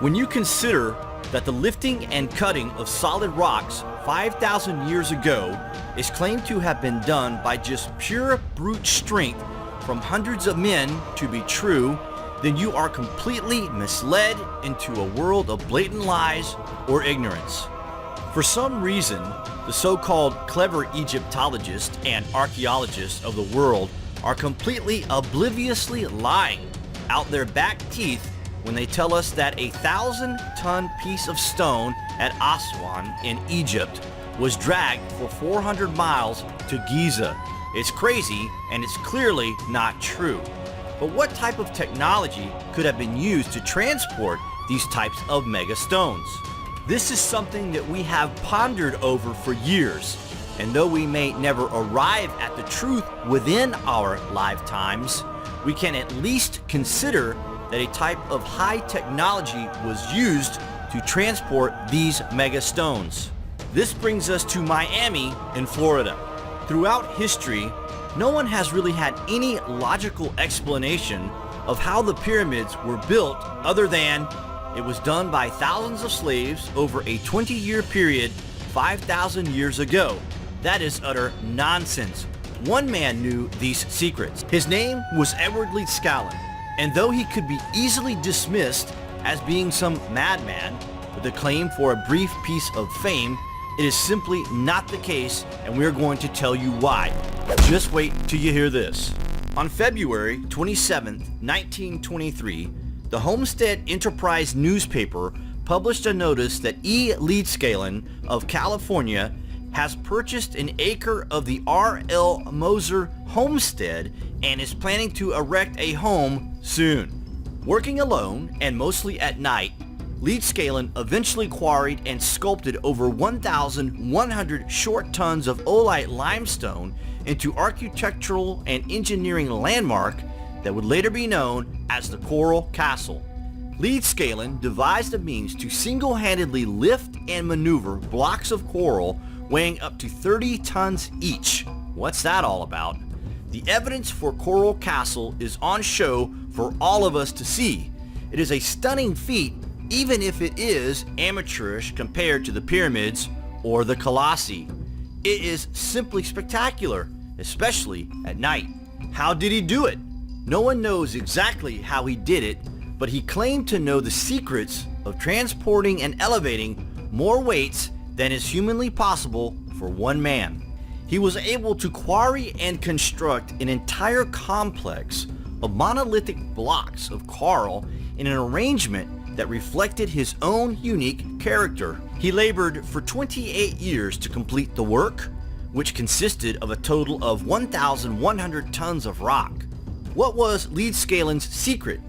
When you consider that the lifting and cutting of solid rocks 5,000 years ago is claimed to have been done by just pure brute strength from hundreds of men to be true, then you are completely misled into a world of blatant lies or ignorance. For some reason, the so-called clever Egyptologists and archaeologists of the world are completely obliviously lying out their back teeth when they tell us that a 1,000-ton piece of stone at Aswan in Egypt was dragged for 400 miles to Giza. It's crazy, and it's clearly not true. But what type of technology could have been used to transport these types of mega stones? This is something that we have pondered over for years, and though we may never arrive at the truth within our lifetimes, we can at least consider that a type of high technology was used to transport these mega stones. This brings us to Miami in Florida. Throughout history, no one has really had any logical explanation of how the pyramids were built other than it was done by thousands of slaves over a 20-year period 5,000 years ago. That is utter nonsense. One man knew these secrets. His name was Edward Leedskalnin, and though he could be easily dismissed as being some madman with a claim for a brief piece of fame, it is simply not the case, and we're going to tell you why. Just wait till you hear this. On February 27, 1923, the Homestead Enterprise newspaper published a notice that E. Leedskalnin of California has purchased an acre of the R.L. Moser homestead and is planning to erect a home soon. Working alone and mostly at night, Leedskalnin eventually quarried and sculpted over 1,100 short tons of oolite limestone into architectural and engineering landmark that would later be known as the Coral Castle. Leedskalnin devised a means to single-handedly lift and maneuver blocks of coral weighing up to 30 tons each. What's that all about? The evidence for Coral Castle is on show for all of us to see. It is a stunning feat, even if it is amateurish compared to the pyramids or the Colossi. It is simply spectacular, especially at night. How did he do it? No one knows exactly how he did it, but he claimed to know the secrets of transporting and elevating more weights than is humanly possible for one man. He was able to quarry and construct an entire complex of monolithic blocks of coral in an arrangement that reflected his own unique character. He labored for 28 years to complete the work, which consisted of a total of 1,100 tons of rock. What was Leedskalnin's secret?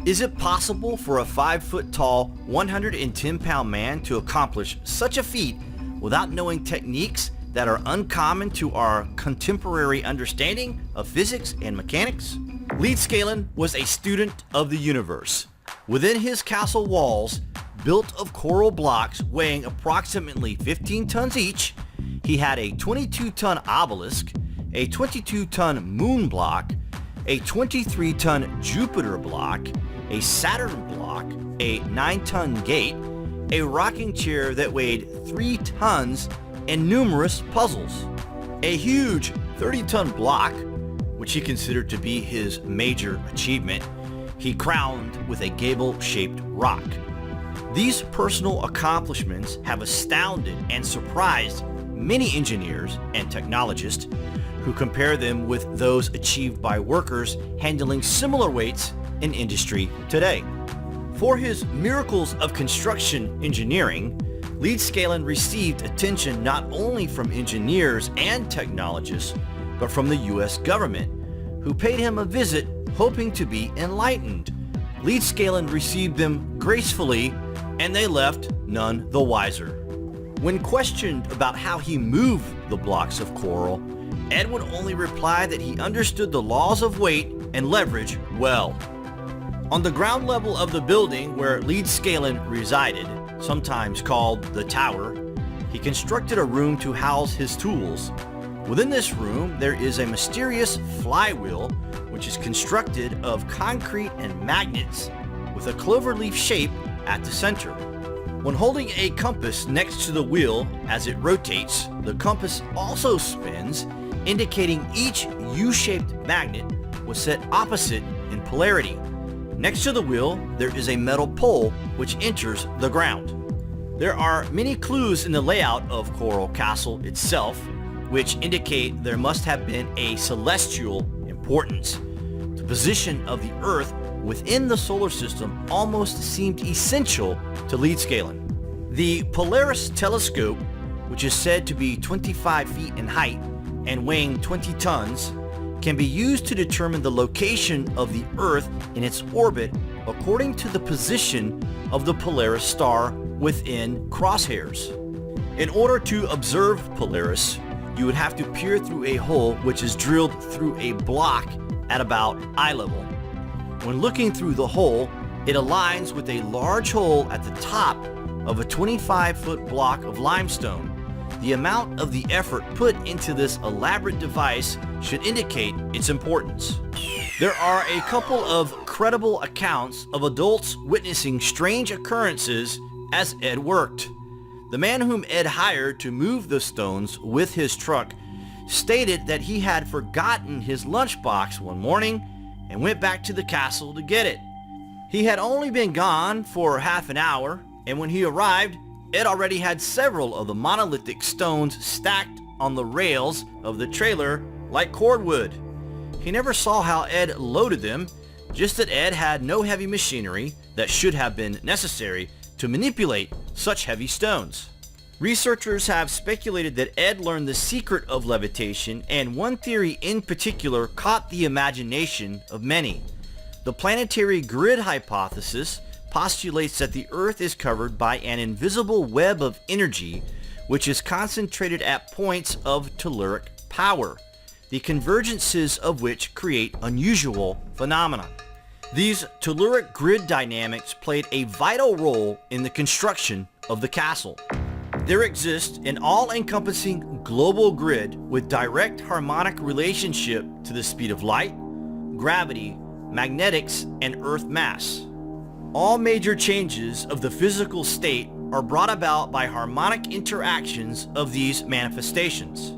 Is it possible for a 5-foot-tall, 110-pound man to accomplish such a feat without knowing techniques that are uncommon to our contemporary understanding of physics and mechanics? Leedskalnin was a student of the universe. Within his castle walls, built of coral blocks weighing approximately 15 tons each, he had a 22-ton obelisk, a 22-ton moon block, a 23-ton Jupiter block, a Saturn block, a 9-ton gate, a rocking chair that weighed 3 tons, and numerous puzzles. A huge 30-ton block, which he considered to be his major achievement, he crowned with a gable-shaped rock. These personal accomplishments have astounded and surprised many engineers and technologists who compare them with those achieved by workers handling similar weights in industry today. For his miracles of construction engineering, Leedskalnin received attention not only from engineers and technologists, but from the U.S. government, who paid him a visit hoping to be enlightened. Leedskalnin received them gracefully, and they left none the wiser. When questioned about how he moved the blocks of coral, Ed would only reply that he understood the laws of weight and leverage well. On the ground level of the building where Leedskalnin resided, sometimes called the Tower, he constructed a room to house his tools. Within this room, there is a mysterious flywheel, which is constructed of concrete and magnets with a cloverleaf shape at the center. When holding a compass next to the wheel as it rotates, the compass also spins, indicating each U-shaped magnet was set opposite in polarity. Next to the wheel, there is a metal pole which enters the ground. There are many clues in the layout of Coral Castle itself, which indicate there must have been a celestial importance. The position of the Earth within the solar system almost seemed essential to lead scaling. The Polaris telescope, which is said to be 25 feet in height and weighing 20 tons, can be used to determine the location of the Earth in its orbit according to the position of the Polaris star within crosshairs. In order to observe Polaris, you would have to peer through a hole which is drilled through a block at about eye level. When looking through the hole, it aligns with a large hole at the top of a 25-foot block of limestone. The amount of the effort put into this elaborate device should indicate its importance. There are a couple of credible accounts of adults witnessing strange occurrences as Ed worked. The man whom Ed hired to move the stones with his truck stated that he had forgotten his lunchbox one morning and went back to the castle to get it. He had only been gone for half an hour, and when he arrived, Ed already had several of the monolithic stones stacked on the rails of the trailer like cordwood. He never saw how Ed loaded them, just that Ed had no heavy machinery that should have been necessary to manipulate such heavy stones. Researchers have speculated that Ed learned the secret of levitation, and one theory in particular caught the imagination of many. The planetary grid hypothesis postulates that the Earth is covered by an invisible web of energy which is concentrated at points of telluric power, the convergences of which create unusual phenomena. These telluric grid dynamics played a vital role in the construction of the castle. There exists an all-encompassing global grid with direct harmonic relationship to the speed of light, gravity, magnetics, and Earth mass. All major changes of the physical state are brought about by harmonic interactions of these manifestations.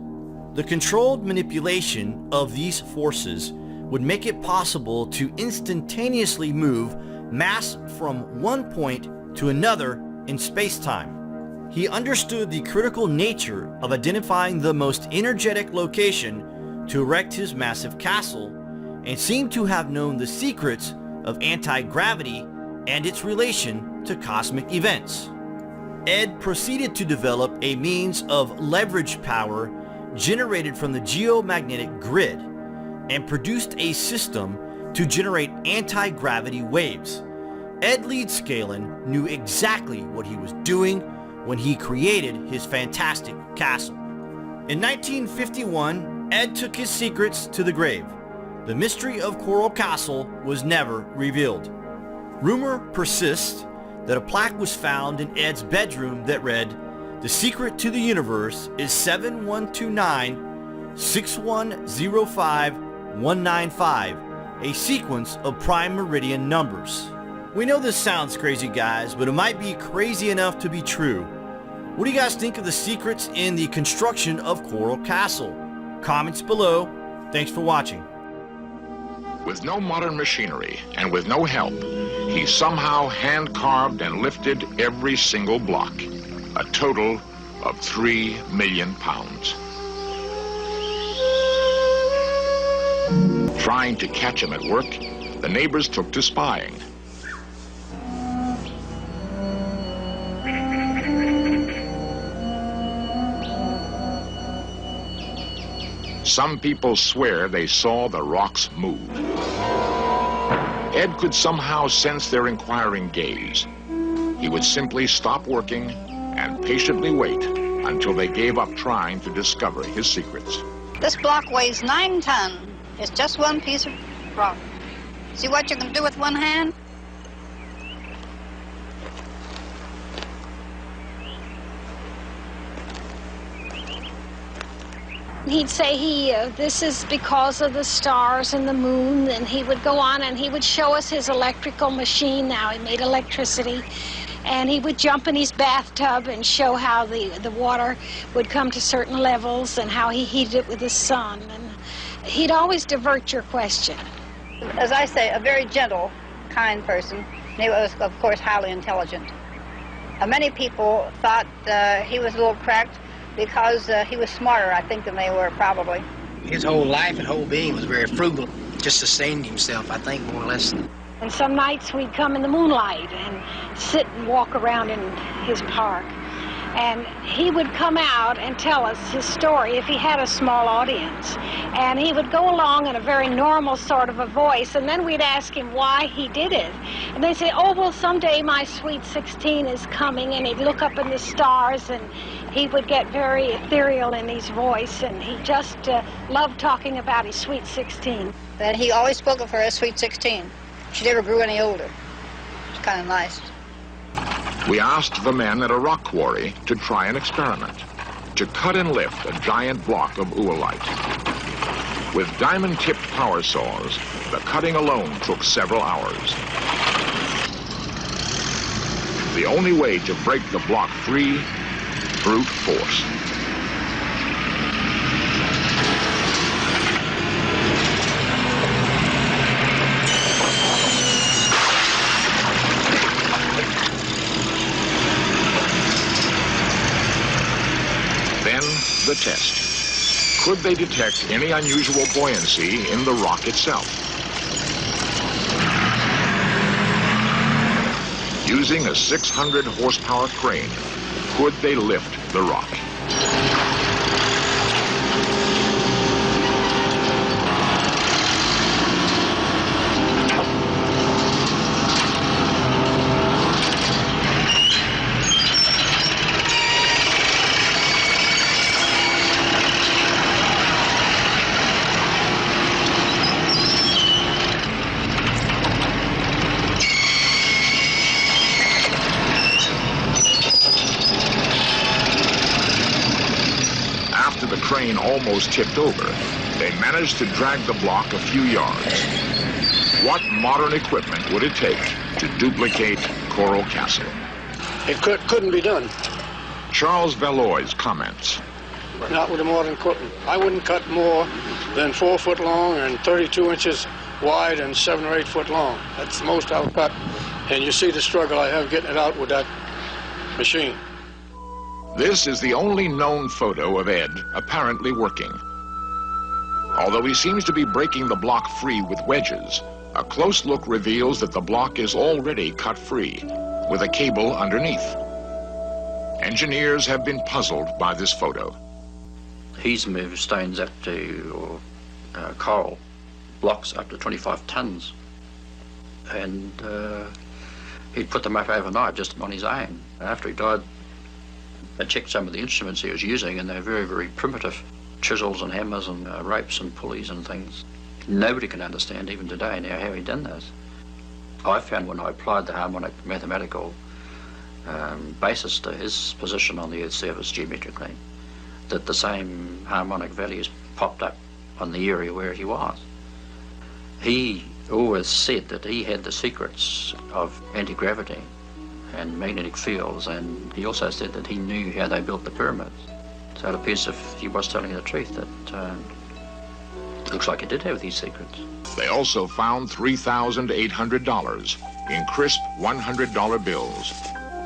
The controlled manipulation of these forces would make it possible to instantaneously move mass from one point to another in space-time. He understood the critical nature of identifying the most energetic location to erect his massive castle, and seemed to have known the secrets of anti-gravity and its relation to cosmic events. Ed proceeded to develop a means of leverage power generated from the geomagnetic grid and produced a system to generate anti-gravity waves. Ed Leedscalen knew exactly what he was doing when he created his fantastic castle. In 1951, Ed took his secrets to the grave. The mystery of Coral Castle was never revealed. Rumor persists that a plaque was found in Ed's bedroom that read, "The secret to the universe is 7129-6105-195, a sequence of prime meridian numbers." We know this sounds crazy, guys, but it might be crazy enough to be true. What do you guys think of the secrets in the construction of Coral Castle? Comments below. Thanks for watching. With no modern machinery and with no help, he somehow hand-carved and lifted every single block, a total of 3 million pounds. Trying to catch him at work, the neighbors took to spying. Some people swear they saw the rocks move. Ed could somehow sense their inquiring gaze. He would simply stop working and patiently wait until they gave up trying to discover his secrets. This block weighs 9 tons. It's just one piece of rock. See what you can do with one hand? He'd say this is because of the stars and the moon, and he would go on and he would show us his electrical machine. Now he made electricity, and he would jump in his bathtub and show how the water would come to certain levels and how he heated it with the sun. And he'd always divert your question. As I say, a very gentle, kind person. He was, of course, highly intelligent. Many people thought he was a little cracked because he was smarter, I think, than they were, probably. His whole life and whole being was very frugal. Just sustained himself, I think, more or less. And some nights we'd come in the moonlight and sit and walk around in his park. And he would come out and tell us his story if he had a small audience. And he would go along in a very normal sort of a voice, and then we'd ask him why he did it. And they'd say, oh, well, someday my sweet 16 is coming, and he'd look up in the stars, and he would get very ethereal in his voice, and he just loved talking about his sweet 16. And he always spoke of her as sweet 16. She never grew any older. It's kind of nice. We asked the men at a rock quarry to try an experiment, to cut and lift a giant block of oolite. With diamond-tipped power saws, the cutting alone took several hours. The only way to break the block free, brute force. The test. Could they detect any unusual buoyancy in the rock itself? Using a 600 horsepower crane, could they lift the rock? Crane almost tipped over, they managed to drag the block a few yards. What modern equipment would it take to duplicate Coral Castle? It couldn't be done. Charles Valois comments. Not with the modern equipment. I wouldn't cut more than 4 foot long and 32 inches wide and 7 or 8 foot long. That's the most I'll cut. And you see the struggle I have getting it out with that machine. This is the only known photo of Ed apparently working. Although he seems to be breaking the block free with wedges, a close look reveals that the block is already cut free, with a cable underneath. Engineers have been puzzled by this photo. He's moved stones up to, coral blocks up to 25 tons. And he'd put them up overnight just on his own. After he died, I checked some of the instruments he was using, and they're very, very primitive. Chisels and hammers and ropes and pulleys and things. Nobody can understand, even today, now how he done this. I found when I applied the harmonic mathematical basis to his position on the Earth's surface geometrically, that the same harmonic values popped up on the area where he was. He always said that he had the secrets of anti-gravity and magnetic fields, and he also said that he knew how they built the pyramids. So it appears if he was telling the truth that it looks like he did have these secrets. They also found $3,800 in crisp $100 bills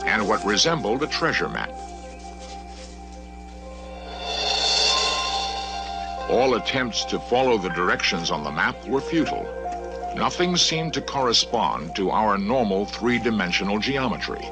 and what resembled a treasure map. All attempts to follow the directions on the map were futile. Nothing seemed to correspond to our normal three-dimensional geometry.